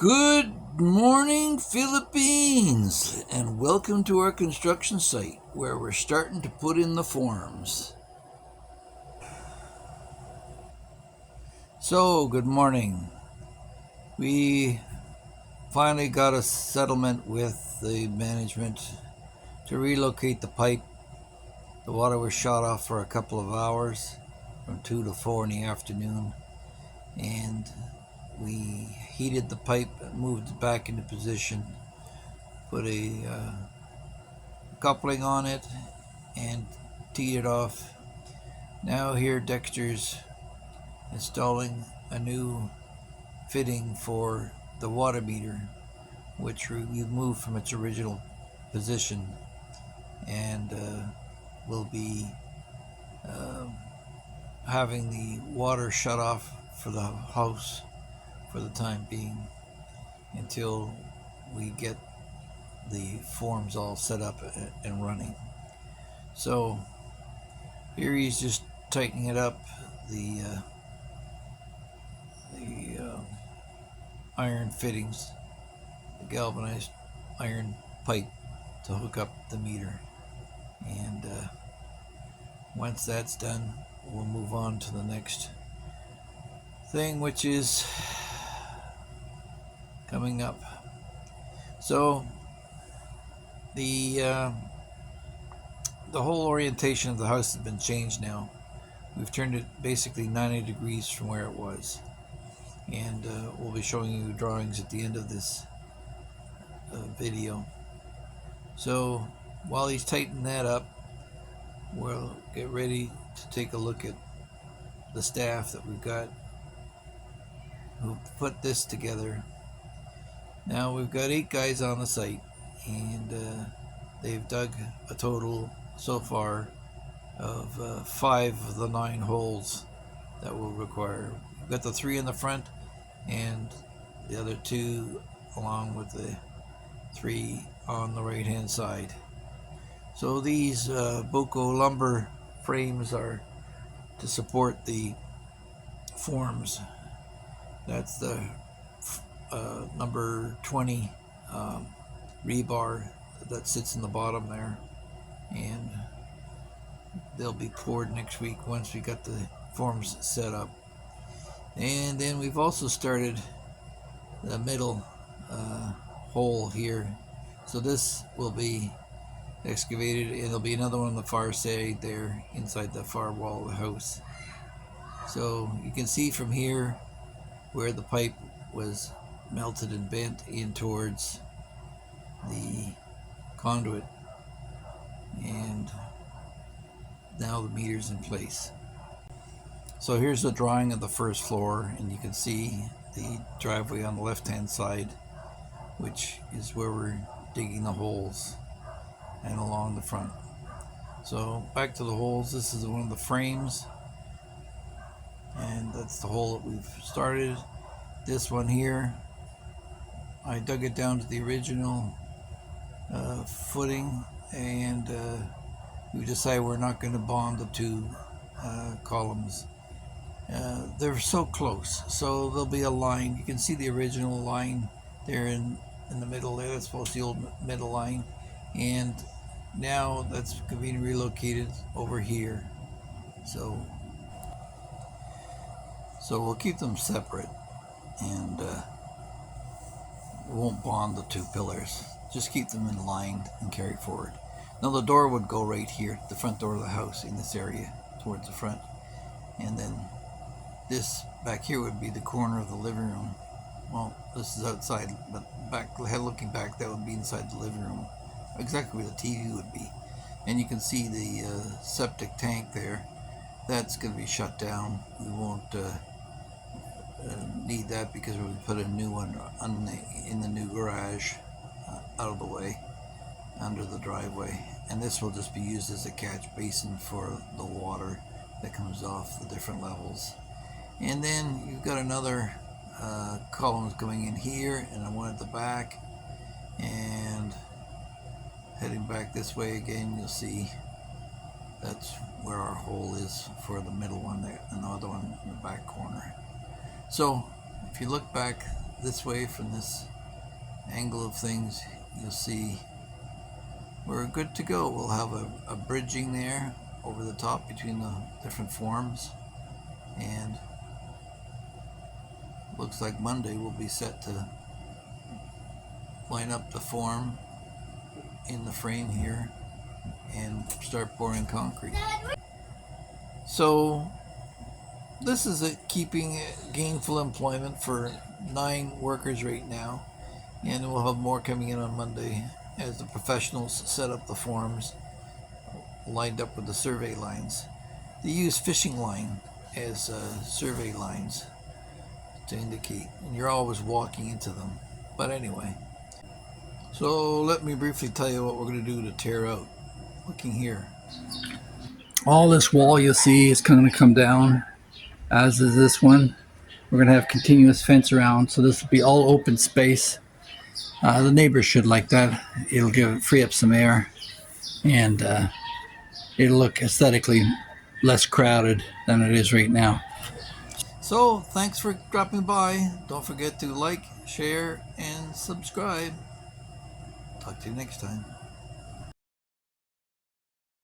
Good morning, Philippines, and welcome to our construction site where we're starting to put in the forms. So, good morning. We finally got a settlement with the management to relocate the pipe. The water was shut off for a couple of hours from 2 to 4 in the afternoon, and we heated the pipe, moved it back into position, put a coupling on it, and teed it off. Now here Dexter's installing a new fitting for the water meter, which we moved from its original position, and will be having the water shut off for the house for the time being until we get the forms all set up and running. So here he's just tightening it up, the iron fittings, the galvanized iron pipe to hook up the meter. And once that's done, we'll move on to the next thing, which is coming up. So the whole orientation of the house has been changed now. We've turned it basically 90 degrees from where it was, and we'll be showing you drawings at the end of this video. So while he's tightening that up, we'll get ready to take a look at the staff that we've got who put this together. Now we've got 8 guys on the site, and they've dug a total so far of 5 of the 9 holes that we'll require. We've got the 3 in the front and the other 2 along with the 3 on the right hand side. So these Boko lumber frames are to support the forms. That's the number 20 rebar that sits in the bottom there, and they'll be poured next week once we got the forms set up. And then we've also started the middle hole here, so this will be excavated, and there'll be another one on the far side there inside the far wall of the house. So you can see from here where the pipe was melted and bent in towards the conduit, and now the meter's in place. So here's a drawing of the first floor, and you can see the driveway on the left hand side, which is where we're digging the holes, and along the front. So back to the holes. This is one of the frames, and that's the hole that we've started. This one here, I dug it down to the original footing, and we decided we're not going to bond the 2 columns. They're so close, so there'll be a line. You can see the original line there in the middle there. That's supposed to be the old middle line, and now that's being relocated over here. So we'll keep them separate, and we won't bond the 2 pillars. Just keep them in line and carry forward. Now the door would go right here, the front door of the house, in this area towards the front, and then this back here would be the corner of the living room. Well, this is outside, but looking back, that would be inside the living room, exactly where the TV would be. And you can see the septic tank there. That's going to be shut down. We won't need that because we put a new one in the new garage out of the way under the driveway, and this will just be used as a catch basin for the water that comes off the different levels. And then you've got another columns going in here, and one at the back, and heading back this way again, you'll see that's where our hole is for the middle one there, and the other one in the back corner. So if you look back, this way from this angle of things, you'll see we're good to go. We'll have a bridging there over the top between the different forms, and looks like Monday we'll be set to line up the form in the frame here and start pouring concrete. So this is keeping gainful employment for 9 workers right now, and we'll have more coming in on Monday as the professionals set up the forms lined up with the survey lines. They use fishing line as survey lines to indicate, and you're always walking into them. But anyway, so let me briefly tell you what we're going to do to tear out. Looking here, all this wall you'll see is going to come down, as is this one. We're going to have continuous fence around, so this will be all open space. The neighbors should like that. It'll free up some air, and it'll look aesthetically less crowded than it is right now. So thanks for dropping by. Don't forget to like, share, and subscribe. Talk to you next time.